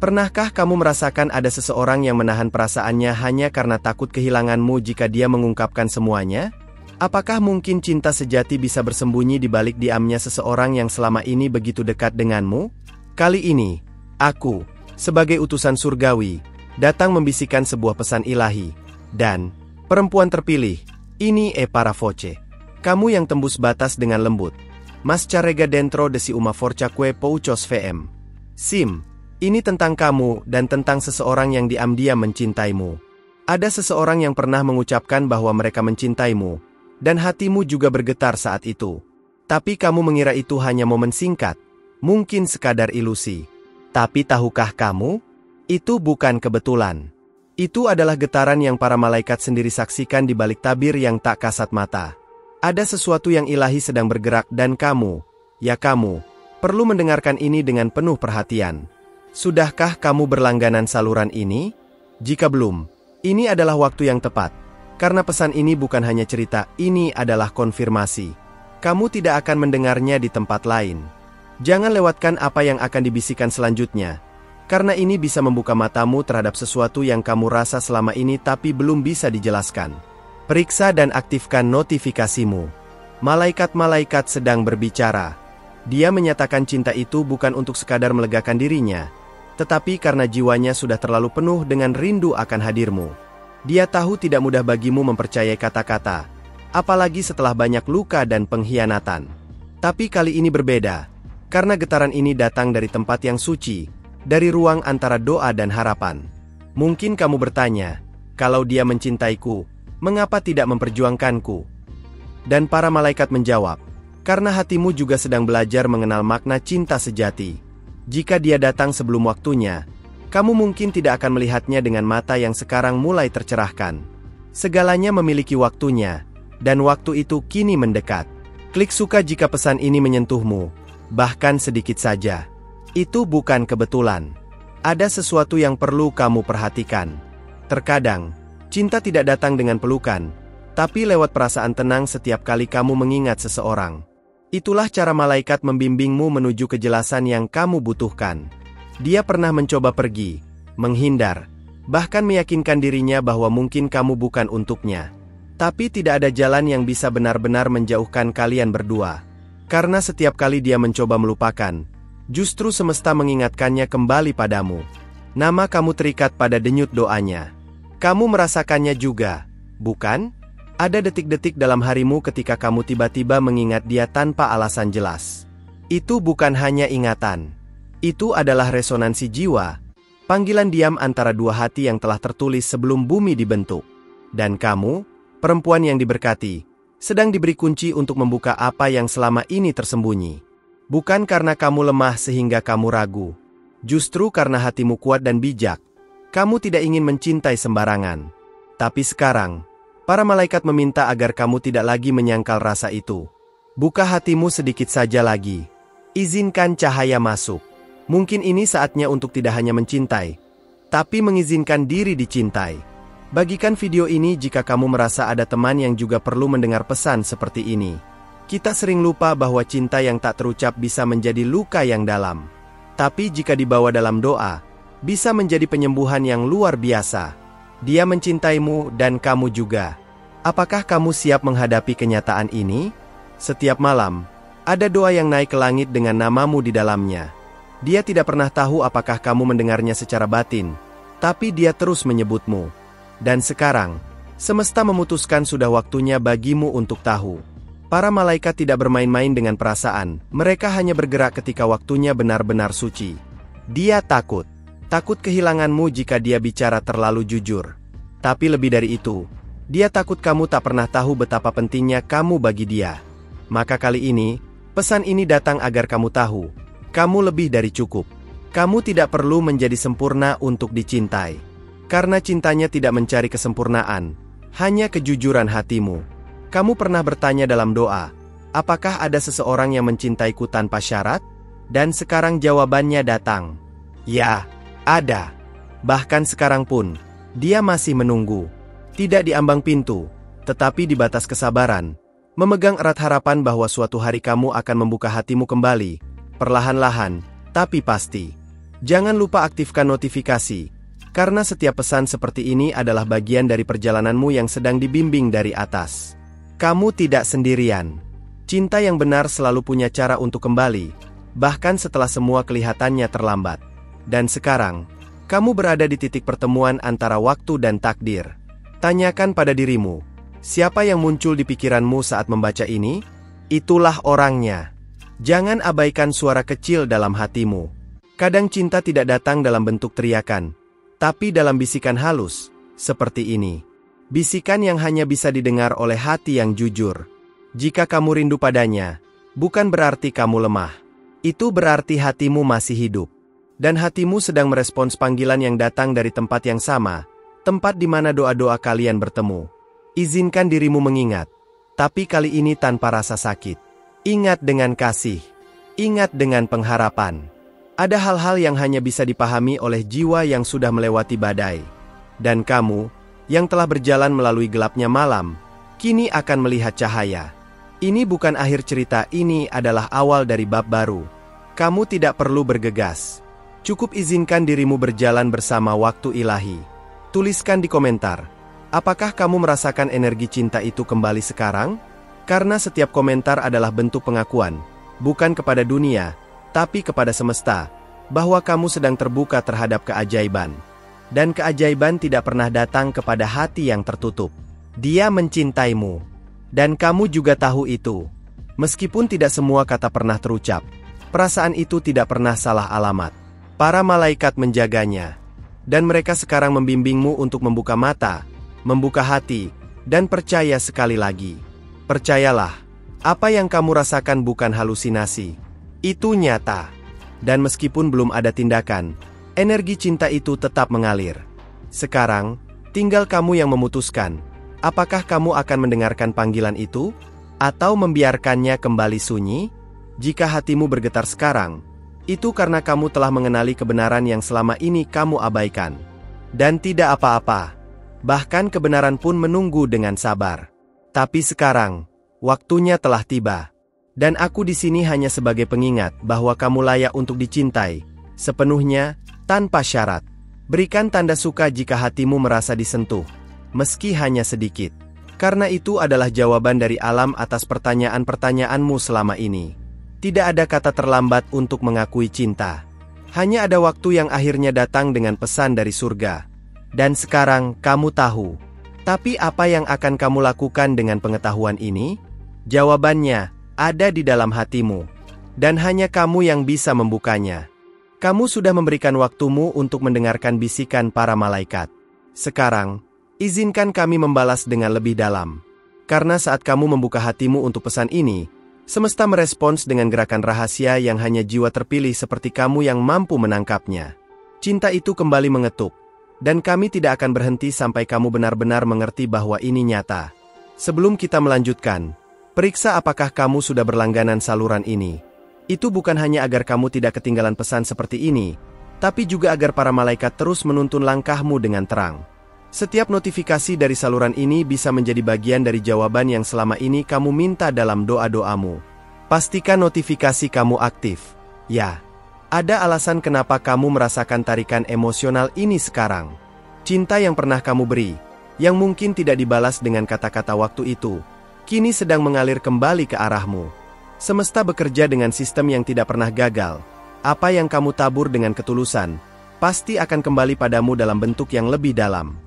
Pernahkah kamu merasakan ada seseorang yang menahan perasaannya hanya karena takut kehilanganmu jika dia mengungkapkan semuanya? Apakah mungkin cinta sejati bisa bersembunyi di balik diamnya seseorang yang selama ini begitu dekat denganmu? Kali ini, aku, sebagai utusan surgawi, datang membisikkan sebuah pesan ilahi. Dan, perempuan terpilih, ini para voce. Kamu yang tembus batas dengan lembut. Mas carega dentro de si uma forcaque pouchos vm. Sim. Ini tentang kamu dan tentang seseorang yang diam-diam mencintaimu. Ada seseorang yang pernah mengucapkan bahwa mereka mencintaimu, dan hatimu juga bergetar saat itu. Tapi kamu mengira itu hanya momen singkat, mungkin sekadar ilusi. Tapi tahukah kamu? Itu bukan kebetulan. Itu adalah getaran yang para malaikat sendiri saksikan di balik tabir yang tak kasat mata. Ada sesuatu yang ilahi sedang bergerak dan kamu, ya kamu, perlu mendengarkan ini dengan penuh perhatian. Sudahkah kamu berlangganan saluran ini? Jika belum, ini adalah waktu yang tepat. Karena pesan ini bukan hanya cerita, ini adalah konfirmasi. Kamu tidak akan mendengarnya di tempat lain. Jangan lewatkan apa yang akan dibisikkan selanjutnya. Karena ini bisa membuka matamu terhadap sesuatu yang kamu rasa selama ini tapi belum bisa dijelaskan. Periksa dan aktifkan notifikasimu. Malaikat-malaikat sedang berbicara. Dia menyatakan cinta itu bukan untuk sekadar melegakan dirinya, tetapi karena jiwanya sudah terlalu penuh dengan rindu akan hadirmu. Dia tahu tidak mudah bagimu mempercayai kata-kata, apalagi setelah banyak luka dan pengkhianatan. Tapi kali ini berbeda, karena getaran ini datang dari tempat yang suci, dari ruang antara doa dan harapan. Mungkin kamu bertanya, kalau dia mencintaiku, mengapa tidak memperjuangkanku? Dan para malaikat menjawab, karena hatimu juga sedang belajar mengenal makna cinta sejati. Jika dia datang sebelum waktunya, kamu mungkin tidak akan melihatnya dengan mata yang sekarang mulai tercerahkan. Segalanya memiliki waktunya, dan waktu itu kini mendekat. Klik suka jika pesan ini menyentuhmu, bahkan sedikit saja. Itu bukan kebetulan. Ada sesuatu yang perlu kamu perhatikan. Terkadang, cinta tidak datang dengan pelukan, tapi lewat perasaan tenang setiap kali kamu mengingat seseorang. Itulah cara malaikat membimbingmu menuju kejelasan yang kamu butuhkan. Dia pernah mencoba pergi, menghindar, bahkan meyakinkan dirinya bahwa mungkin kamu bukan untuknya. Tapi tidak ada jalan yang bisa benar-benar menjauhkan kalian berdua. Karena setiap kali dia mencoba melupakan, justru semesta mengingatkannya kembali padamu. Nama kamu terikat pada denyut doanya. Kamu merasakannya juga, bukan? Ada detik-detik dalam harimu ketika kamu tiba-tiba mengingat dia tanpa alasan jelas. Itu bukan hanya ingatan. Itu adalah resonansi jiwa, panggilan diam antara dua hati yang telah tertulis sebelum bumi dibentuk. Dan kamu, perempuan yang diberkati, sedang diberi kunci untuk membuka apa yang selama ini tersembunyi. Bukan karena kamu lemah sehingga kamu ragu. Justru karena hatimu kuat dan bijak. Kamu tidak ingin mencintai sembarangan. Tapi sekarang, para malaikat meminta agar kamu tidak lagi menyangkal rasa itu. Buka hatimu sedikit saja lagi. Izinkan cahaya masuk. Mungkin ini saatnya untuk tidak hanya mencintai, tapi mengizinkan diri dicintai. Bagikan video ini jika kamu merasa ada teman yang juga perlu mendengar pesan seperti ini. Kita sering lupa bahwa cinta yang tak terucap bisa menjadi luka yang dalam. Tapi jika dibawa dalam doa, bisa menjadi penyembuhan yang luar biasa. Dia mencintaimu dan kamu juga. Apakah kamu siap menghadapi kenyataan ini? Setiap malam, ada doa yang naik ke langit dengan namamu di dalamnya. Dia tidak pernah tahu apakah kamu mendengarnya secara batin, tapi dia terus menyebutmu. Dan sekarang, semesta memutuskan sudah waktunya bagimu untuk tahu. Para malaikat tidak bermain-main dengan perasaan, mereka hanya bergerak ketika waktunya benar-benar suci. Dia takut kehilanganmu jika dia bicara terlalu jujur. Tapi lebih dari itu, dia takut kamu tak pernah tahu betapa pentingnya kamu bagi dia. Maka kali ini, pesan ini datang agar kamu tahu, kamu lebih dari cukup. Kamu tidak perlu menjadi sempurna untuk dicintai. Karena cintanya tidak mencari kesempurnaan, hanya kejujuran hatimu. Kamu pernah bertanya dalam doa, apakah ada seseorang yang mencintaiku tanpa syarat? Dan sekarang jawabannya datang. Ya, ada. Bahkan sekarang pun, dia masih menunggu. Tidak di ambang pintu, tetapi di batas kesabaran. Memegang erat harapan bahwa suatu hari kamu akan membuka hatimu kembali. Perlahan-lahan, tapi pasti. Jangan lupa aktifkan notifikasi, karena setiap pesan seperti ini adalah bagian dari perjalananmu yang sedang dibimbing dari atas. Kamu tidak sendirian. Cinta yang benar selalu punya cara untuk kembali, bahkan setelah semua kelihatannya terlambat. Dan sekarang, kamu berada di titik pertemuan antara waktu dan takdir. Tanyakan pada dirimu, siapa yang muncul di pikiranmu saat membaca ini? Itulah orangnya. Jangan abaikan suara kecil dalam hatimu. Kadang cinta tidak datang dalam bentuk teriakan, tapi dalam bisikan halus, seperti ini. Bisikan yang hanya bisa didengar oleh hati yang jujur. Jika kamu rindu padanya, bukan berarti kamu lemah. Itu berarti hatimu masih hidup. Dan hatimu sedang merespons panggilan yang datang dari tempat yang sama, tempat di mana doa-doa kalian bertemu. Izinkan dirimu mengingat, tapi kali ini tanpa rasa sakit. Ingat dengan kasih. Ingat dengan pengharapan. Ada hal-hal yang hanya bisa dipahami oleh jiwa yang sudah melewati badai. Dan kamu, yang telah berjalan melalui gelapnya malam, kini akan melihat cahaya. Ini bukan akhir cerita, ini adalah awal dari bab baru. Kamu tidak perlu bergegas. Cukup izinkan dirimu berjalan bersama waktu ilahi. Tuliskan di komentar, apakah kamu merasakan energi cinta itu kembali sekarang? Karena setiap komentar adalah bentuk pengakuan, bukan kepada dunia, tapi kepada semesta, bahwa kamu sedang terbuka terhadap keajaiban. Dan keajaiban tidak pernah datang kepada hati yang tertutup. Dia mencintaimu. Dan kamu juga tahu itu. Meskipun tidak semua kata pernah terucap, perasaan itu tidak pernah salah alamat. Para malaikat menjaganya. Dan mereka sekarang membimbingmu untuk membuka mata, membuka hati, dan percaya sekali lagi. Percayalah, apa yang kamu rasakan bukan halusinasi. Itu nyata. Dan meskipun belum ada tindakan, energi cinta itu tetap mengalir. Sekarang, tinggal kamu yang memutuskan, apakah kamu akan mendengarkan panggilan itu, atau membiarkannya kembali sunyi? Jika hatimu bergetar sekarang, itu karena kamu telah mengenali kebenaran yang selama ini kamu abaikan. Dan tidak apa-apa. Bahkan kebenaran pun menunggu dengan sabar. Tapi sekarang, waktunya telah tiba. Dan aku di sini hanya sebagai pengingat bahwa kamu layak untuk dicintai, sepenuhnya, tanpa syarat. Berikan tanda suka jika hatimu merasa disentuh, meski hanya sedikit. Karena itu adalah jawaban dari alam atas pertanyaan-pertanyaanmu selama ini. Tidak ada kata terlambat untuk mengakui cinta. Hanya ada waktu yang akhirnya datang dengan pesan dari surga. Dan sekarang kamu tahu. Tapi apa yang akan kamu lakukan dengan pengetahuan ini? Jawabannya ada di dalam hatimu. Dan hanya kamu yang bisa membukanya. Kamu sudah memberikan waktumu untuk mendengarkan bisikan para malaikat. Sekarang, izinkan kami membalas dengan lebih dalam. Karena saat kamu membuka hatimu untuk pesan ini, semesta merespons dengan gerakan rahasia yang hanya jiwa terpilih seperti kamu yang mampu menangkapnya. Cinta itu kembali mengetuk, dan kami tidak akan berhenti sampai kamu benar-benar mengerti bahwa ini nyata. Sebelum kita melanjutkan, periksa apakah kamu sudah berlangganan saluran ini. Itu bukan hanya agar kamu tidak ketinggalan pesan seperti ini, tapi juga agar para malaikat terus menuntun langkahmu dengan terang. Setiap notifikasi dari saluran ini bisa menjadi bagian dari jawaban yang selama ini kamu minta dalam doa-doamu. Pastikan notifikasi kamu aktif. Ya, ada alasan kenapa kamu merasakan tarikan emosional ini sekarang. Cinta yang pernah kamu beri, yang mungkin tidak dibalas dengan kata-kata waktu itu, kini sedang mengalir kembali ke arahmu. Semesta bekerja dengan sistem yang tidak pernah gagal. Apa yang kamu tabur dengan ketulusan, pasti akan kembali padamu dalam bentuk yang lebih dalam.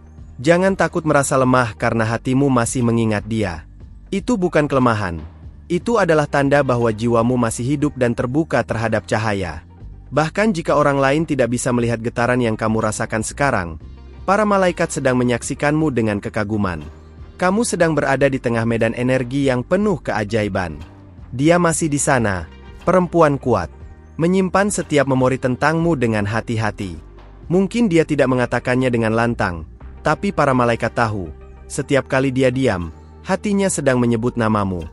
Jangan takut merasa lemah karena hatimu masih mengingat dia. Itu bukan kelemahan. Itu adalah tanda bahwa jiwamu masih hidup dan terbuka terhadap cahaya. Bahkan jika orang lain tidak bisa melihat getaran yang kamu rasakan sekarang, para malaikat sedang menyaksikanmu dengan kekaguman. Kamu sedang berada di tengah medan energi yang penuh keajaiban. Dia masih di sana, perempuan kuat, menyimpan setiap memori tentangmu dengan hati-hati. Mungkin dia tidak mengatakannya dengan lantang, tapi para malaikat tahu, setiap kali dia diam, hatinya sedang menyebut namamu.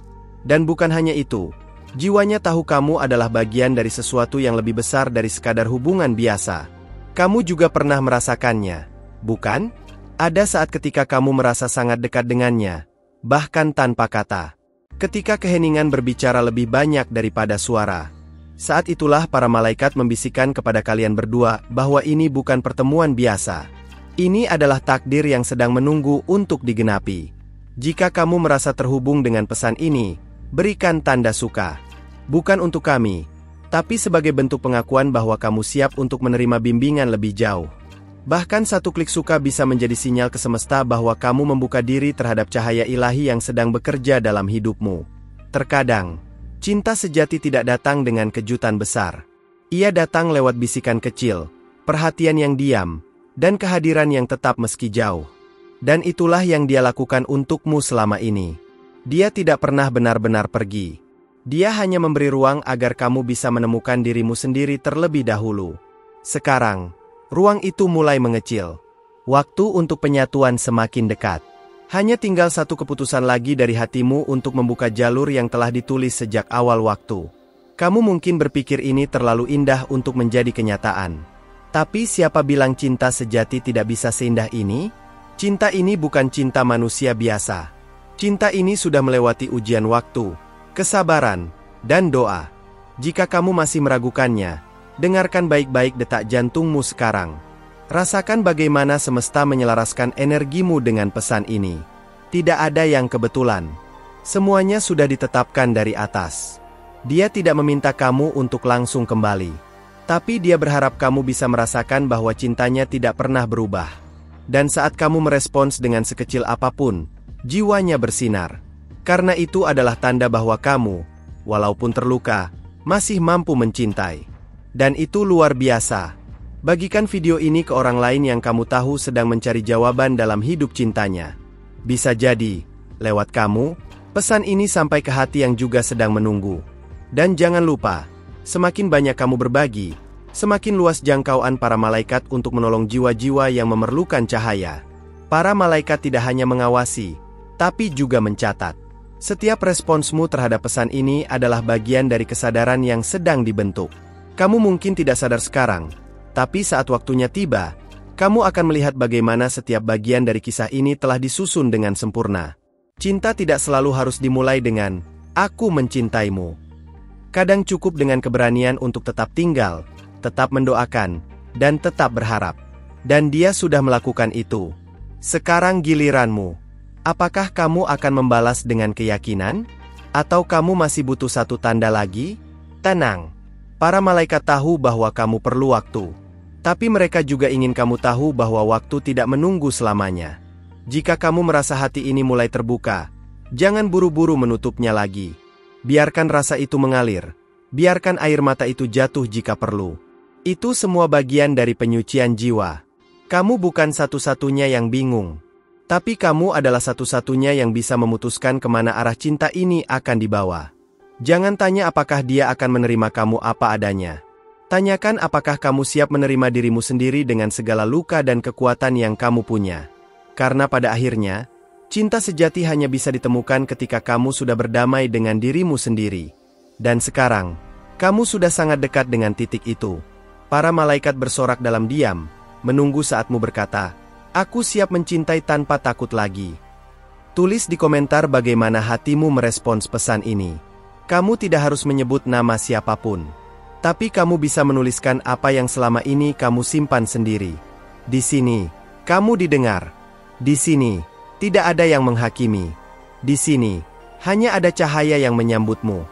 Dan bukan hanya itu, jiwanya tahu kamu adalah bagian dari sesuatu yang lebih besar dari sekadar hubungan biasa. Kamu juga pernah merasakannya, bukan? Ada saat ketika kamu merasa sangat dekat dengannya, bahkan tanpa kata. Ketika keheningan berbicara lebih banyak daripada suara. Saat itulah para malaikat membisikkan kepada kalian berdua bahwa ini bukan pertemuan biasa. Ini adalah takdir yang sedang menunggu untuk digenapi. Jika kamu merasa terhubung dengan pesan ini, berikan tanda suka. Bukan untuk kami, tapi sebagai bentuk pengakuan bahwa kamu siap untuk menerima bimbingan lebih jauh. Bahkan satu klik suka bisa menjadi sinyal ke semesta bahwa kamu membuka diri terhadap cahaya ilahi yang sedang bekerja dalam hidupmu. Terkadang, cinta sejati tidak datang dengan kejutan besar. Ia datang lewat bisikan kecil, perhatian yang diam, dan kehadiran yang tetap meski jauh. Dan itulah yang dia lakukan untukmu selama ini. Dia tidak pernah benar-benar pergi. Dia hanya memberi ruang agar kamu bisa menemukan dirimu sendiri terlebih dahulu. Sekarang, ruang itu mulai mengecil. Waktu untuk penyatuan semakin dekat. Hanya tinggal satu keputusan lagi dari hatimu untuk membuka jalur yang telah ditulis sejak awal waktu. Kamu mungkin berpikir ini terlalu indah untuk menjadi kenyataan. Tapi siapa bilang cinta sejati tidak bisa seindah ini? Cinta ini bukan cinta manusia biasa. Cinta ini sudah melewati ujian waktu, kesabaran, dan doa. Jika kamu masih meragukannya, dengarkan baik-baik detak jantungmu sekarang. Rasakan bagaimana semesta menyelaraskan energimu dengan pesan ini. Tidak ada yang kebetulan. Semuanya sudah ditetapkan dari atas. Dia tidak meminta kamu untuk langsung kembali. Tapi dia berharap kamu bisa merasakan bahwa cintanya tidak pernah berubah. Dan saat kamu merespons dengan sekecil apapun, jiwanya bersinar. Karena itu adalah tanda bahwa kamu, walaupun terluka, masih mampu mencintai. Dan itu luar biasa. Bagikan video ini ke orang lain yang kamu tahu sedang mencari jawaban dalam hidup cintanya. Bisa jadi, lewat kamu, pesan ini sampai ke hati yang juga sedang menunggu. Dan jangan lupa, semakin banyak kamu berbagi, semakin luas jangkauan para malaikat untuk menolong jiwa-jiwa yang memerlukan cahaya. Para malaikat tidak hanya mengawasi, tapi juga mencatat. Setiap responsmu terhadap pesan ini adalah bagian dari kesadaran yang sedang dibentuk. Kamu mungkin tidak sadar sekarang, tapi saat waktunya tiba, kamu akan melihat bagaimana setiap bagian dari kisah ini telah disusun dengan sempurna. Cinta tidak selalu harus dimulai dengan, "Aku mencintaimu." Kadang cukup dengan keberanian untuk tetap tinggal, tetap mendoakan, dan tetap berharap. Dan dia sudah melakukan itu. Sekarang giliranmu. Apakah kamu akan membalas dengan keyakinan? Atau kamu masih butuh satu tanda lagi? Tenang. Para malaikat tahu bahwa kamu perlu waktu. Tapi mereka juga ingin kamu tahu bahwa waktu tidak menunggu selamanya. Jika kamu merasa hati ini mulai terbuka, jangan buru-buru menutupnya lagi. Biarkan rasa itu mengalir. Biarkan air mata itu jatuh jika perlu. Itu semua bagian dari penyucian jiwa. Kamu bukan satu-satunya yang bingung. Tapi kamu adalah satu-satunya yang bisa memutuskan kemana arah cinta ini akan dibawa. Jangan tanya apakah dia akan menerima kamu apa adanya. Tanyakan apakah kamu siap menerima dirimu sendiri dengan segala luka dan kekuatan yang kamu punya. Karena pada akhirnya, cinta sejati hanya bisa ditemukan ketika kamu sudah berdamai dengan dirimu sendiri. Dan sekarang, kamu sudah sangat dekat dengan titik itu. Para malaikat bersorak dalam diam, menunggu saatmu berkata, "Aku siap mencintai tanpa takut lagi." Tulis di komentar bagaimana hatimu merespons pesan ini. Kamu tidak harus menyebut nama siapapun. Tapi kamu bisa menuliskan apa yang selama ini kamu simpan sendiri. Di sini, kamu didengar. Di sini, tidak ada yang menghakimi. Di sini, hanya ada cahaya yang menyambutmu.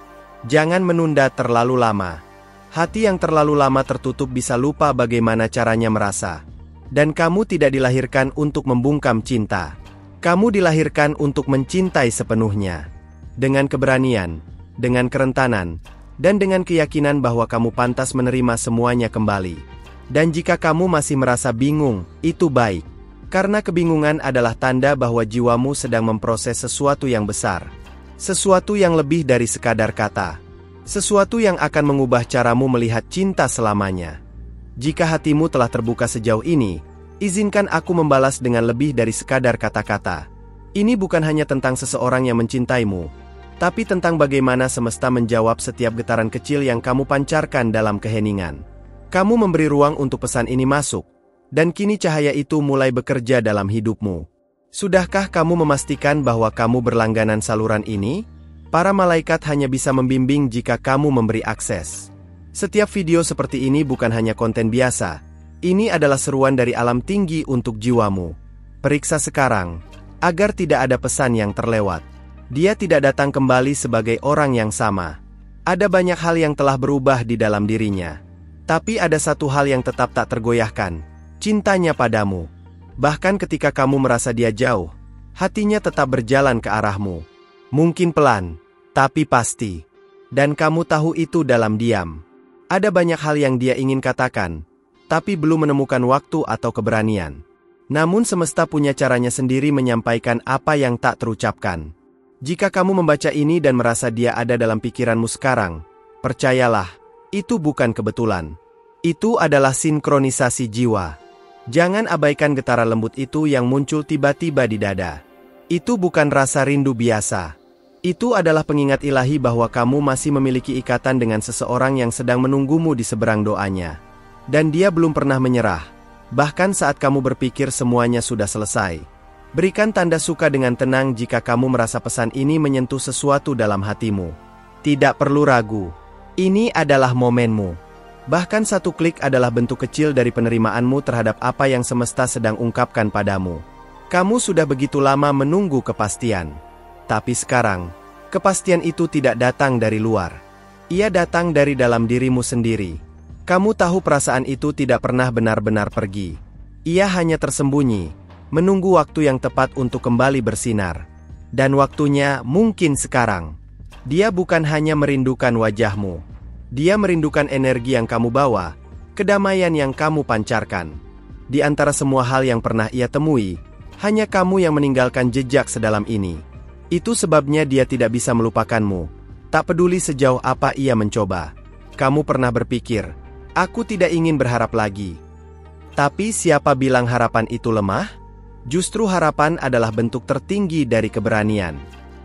Jangan menunda terlalu lama. Hati yang terlalu lama tertutup bisa lupa bagaimana caranya merasa. Dan kamu tidak dilahirkan untuk membungkam cinta. Kamu dilahirkan untuk mencintai sepenuhnya. Dengan keberanian, dengan kerentanan, dan dengan keyakinan bahwa kamu pantas menerima semuanya kembali. Dan jika kamu masih merasa bingung, itu baik. Karena kebingungan adalah tanda bahwa jiwamu sedang memproses sesuatu yang besar. Sesuatu yang lebih dari sekadar kata. Sesuatu yang akan mengubah caramu melihat cinta selamanya. Jika hatimu telah terbuka sejauh ini, izinkan aku membalas dengan lebih dari sekadar kata-kata. Ini bukan hanya tentang seseorang yang mencintaimu, tapi tentang bagaimana semesta menjawab setiap getaran kecil yang kamu pancarkan dalam keheningan. Kamu memberi ruang untuk pesan ini masuk, dan kini cahaya itu mulai bekerja dalam hidupmu. Sudahkah kamu memastikan bahwa kamu berlangganan saluran ini? Para malaikat hanya bisa membimbing jika kamu memberi akses. Setiap video seperti ini bukan hanya konten biasa. Ini adalah seruan dari alam tinggi untuk jiwamu. Periksa sekarang, agar tidak ada pesan yang terlewat. Dia tidak datang kembali sebagai orang yang sama. Ada banyak hal yang telah berubah di dalam dirinya. Tapi ada satu hal yang tetap tak tergoyahkan, cintanya padamu. Bahkan ketika kamu merasa dia jauh, hatinya tetap berjalan ke arahmu. Mungkin pelan, tapi pasti. Dan kamu tahu itu dalam diam. Ada banyak hal yang dia ingin katakan, tapi belum menemukan waktu atau keberanian. Namun semesta punya caranya sendiri menyampaikan apa yang tak terucapkan. Jika kamu membaca ini dan merasa dia ada dalam pikiranmu sekarang, percayalah, itu bukan kebetulan. Itu adalah sinkronisasi jiwa. Jangan abaikan getaran lembut itu yang muncul tiba-tiba di dada. Itu bukan rasa rindu biasa. Itu adalah pengingat ilahi bahwa kamu masih memiliki ikatan dengan seseorang yang sedang menunggumu di seberang doanya. Dan dia belum pernah menyerah. Bahkan saat kamu berpikir semuanya sudah selesai. Berikan tanda suka dengan tenang jika kamu merasa pesan ini menyentuh sesuatu dalam hatimu. Tidak perlu ragu. Ini adalah momenmu. Bahkan satu klik adalah bentuk kecil dari penerimaanmu terhadap apa yang semesta sedang ungkapkan padamu. Kamu sudah begitu lama menunggu kepastian. Tapi sekarang, kepastian itu tidak datang dari luar. Ia datang dari dalam dirimu sendiri. Kamu tahu perasaan itu tidak pernah benar-benar pergi. Ia hanya tersembunyi, menunggu waktu yang tepat untuk kembali bersinar. Dan waktunya mungkin sekarang. Dia bukan hanya merindukan wajahmu. Dia merindukan energi yang kamu bawa, kedamaian yang kamu pancarkan. Di antara semua hal yang pernah ia temui, hanya kamu yang meninggalkan jejak sedalam ini. Itu sebabnya dia tidak bisa melupakanmu. Tak peduli sejauh apa ia mencoba. Kamu pernah berpikir, aku tidak ingin berharap lagi. Tapi siapa bilang harapan itu lemah? Justru harapan adalah bentuk tertinggi dari keberanian.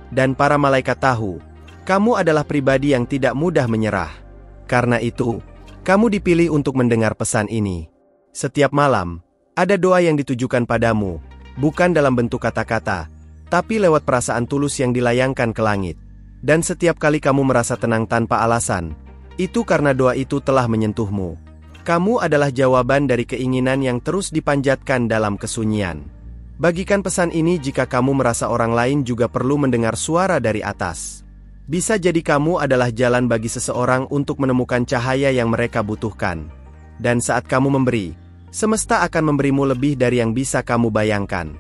Dan para malaikat tahu, kamu adalah pribadi yang tidak mudah menyerah. Karena itu, kamu dipilih untuk mendengar pesan ini. Setiap malam, ada doa yang ditujukan padamu, bukan dalam bentuk kata-kata, tapi lewat perasaan tulus yang dilayangkan ke langit. Dan setiap kali kamu merasa tenang tanpa alasan, itu karena doa itu telah menyentuhmu. Kamu adalah jawaban dari keinginan yang terus dipanjatkan dalam kesunyian. Bagikan pesan ini jika kamu merasa orang lain juga perlu mendengar suara dari atas. Bisa jadi kamu adalah jalan bagi seseorang untuk menemukan cahaya yang mereka butuhkan. Dan saat kamu memberi, semesta akan memberimu lebih dari yang bisa kamu bayangkan.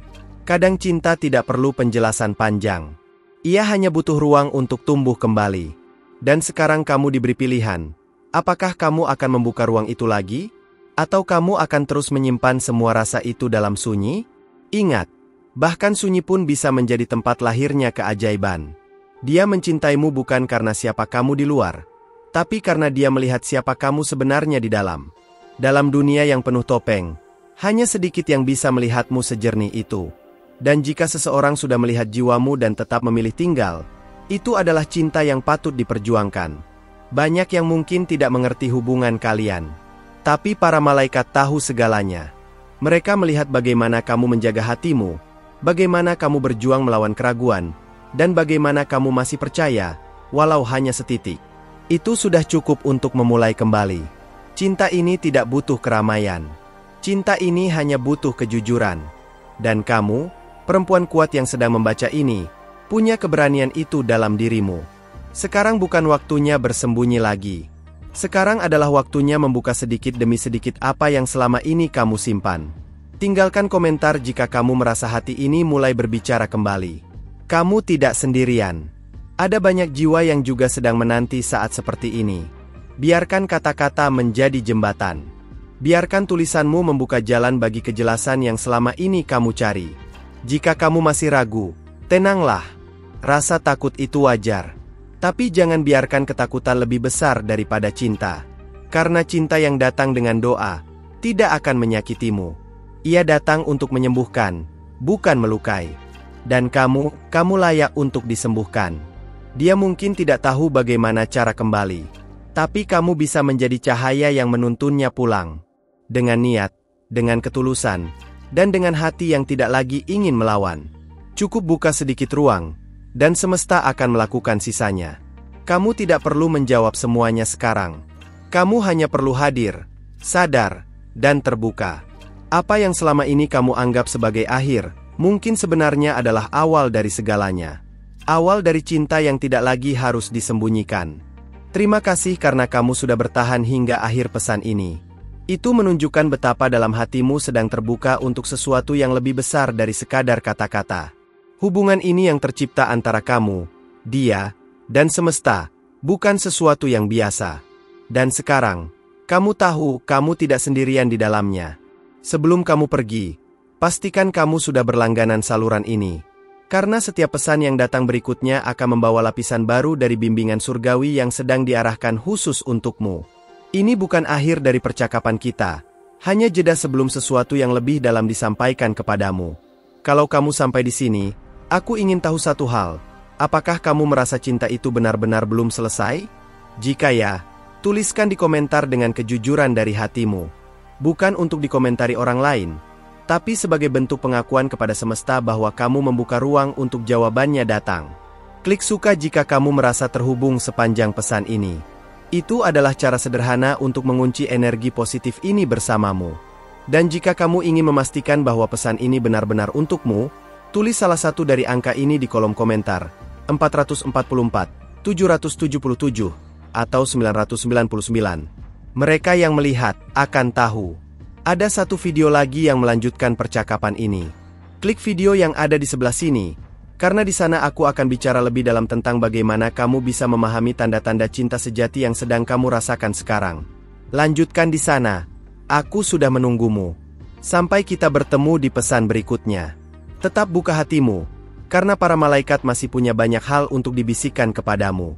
Kadang cinta tidak perlu penjelasan panjang. Ia hanya butuh ruang untuk tumbuh kembali. Dan sekarang kamu diberi pilihan. Apakah kamu akan membuka ruang itu lagi? Atau kamu akan terus menyimpan semua rasa itu dalam sunyi? Ingat, bahkan sunyi pun bisa menjadi tempat lahirnya keajaiban. Dia mencintaimu bukan karena siapa kamu di luar, tapi karena dia melihat siapa kamu sebenarnya di dalam. Dalam dunia yang penuh topeng, hanya sedikit yang bisa melihatmu sejernih itu. Dan jika seseorang sudah melihat jiwamu dan tetap memilih tinggal, itu adalah cinta yang patut diperjuangkan. Banyak yang mungkin tidak mengerti hubungan kalian, tapi para malaikat tahu segalanya. Mereka melihat bagaimana kamu menjaga hatimu, bagaimana kamu berjuang melawan keraguan, dan bagaimana kamu masih percaya, walau hanya setitik. Itu sudah cukup untuk memulai kembali. Cinta ini tidak butuh keramaian. Cinta ini hanya butuh kejujuran. Dan kamu, perempuan kuat yang sedang membaca ini, punya keberanian itu dalam dirimu. Sekarang bukan waktunya bersembunyi lagi. Sekarang adalah waktunya membuka sedikit demi sedikit apa yang selama ini kamu simpan. Tinggalkan komentar jika kamu merasa hati ini mulai berbicara kembali. Kamu tidak sendirian. Ada banyak jiwa yang juga sedang menanti saat seperti ini. Biarkan kata-kata menjadi jembatan. Biarkan tulisanmu membuka jalan bagi kejelasan yang selama ini kamu cari. Jika kamu masih ragu, tenanglah. Rasa takut itu wajar. Tapi jangan biarkan ketakutan lebih besar daripada cinta. Karena cinta yang datang dengan doa, tidak akan menyakitimu. Ia datang untuk menyembuhkan, bukan melukai. Dan kamu layak untuk disembuhkan. Dia mungkin tidak tahu bagaimana cara kembali. Tapi kamu bisa menjadi cahaya yang menuntunnya pulang. Dengan niat, dengan ketulusan, dan dengan hati yang tidak lagi ingin melawan. Cukup buka sedikit ruang, dan semesta akan melakukan sisanya. Kamu tidak perlu menjawab semuanya sekarang. Kamu hanya perlu hadir, sadar, dan terbuka. Apa yang selama ini kamu anggap sebagai akhir, mungkin sebenarnya adalah awal dari segalanya. Awal dari cinta yang tidak lagi harus disembunyikan. Terima kasih karena kamu sudah bertahan hingga akhir pesan ini. Itu menunjukkan betapa dalam hatimu sedang terbuka untuk sesuatu yang lebih besar dari sekadar kata-kata. Hubungan ini yang tercipta antara kamu, dia, dan semesta, bukan sesuatu yang biasa. Dan sekarang, kamu tahu kamu tidak sendirian di dalamnya. Sebelum kamu pergi, pastikan kamu sudah berlangganan saluran ini. Karena setiap pesan yang datang berikutnya akan membawa lapisan baru dari bimbingan surgawi yang sedang diarahkan khusus untukmu. Ini bukan akhir dari percakapan kita, hanya jeda sebelum sesuatu yang lebih dalam disampaikan kepadamu. Kalau kamu sampai di sini, aku ingin tahu satu hal, apakah kamu merasa cinta itu benar-benar belum selesai? Jika ya, tuliskan di komentar dengan kejujuran dari hatimu. Bukan untuk dikomentari orang lain, tapi sebagai bentuk pengakuan kepada semesta bahwa kamu membuka ruang untuk jawabannya datang. Klik suka jika kamu merasa terhubung sepanjang pesan ini. Itu adalah cara sederhana untuk mengunci energi positif ini bersamamu. Dan jika kamu ingin memastikan bahwa pesan ini benar-benar untukmu, tulis salah satu dari angka ini di kolom komentar, 444, 777, atau 999. Mereka yang melihat akan tahu. Ada satu video lagi yang melanjutkan percakapan ini. Klik video yang ada di sebelah sini, karena di sana aku akan bicara lebih dalam tentang bagaimana kamu bisa memahami tanda-tanda cinta sejati yang sedang kamu rasakan sekarang. Lanjutkan di sana. Aku sudah menunggumu. Sampai kita bertemu di pesan berikutnya. Tetap buka hatimu, karena para malaikat masih punya banyak hal untuk dibisikkan kepadamu.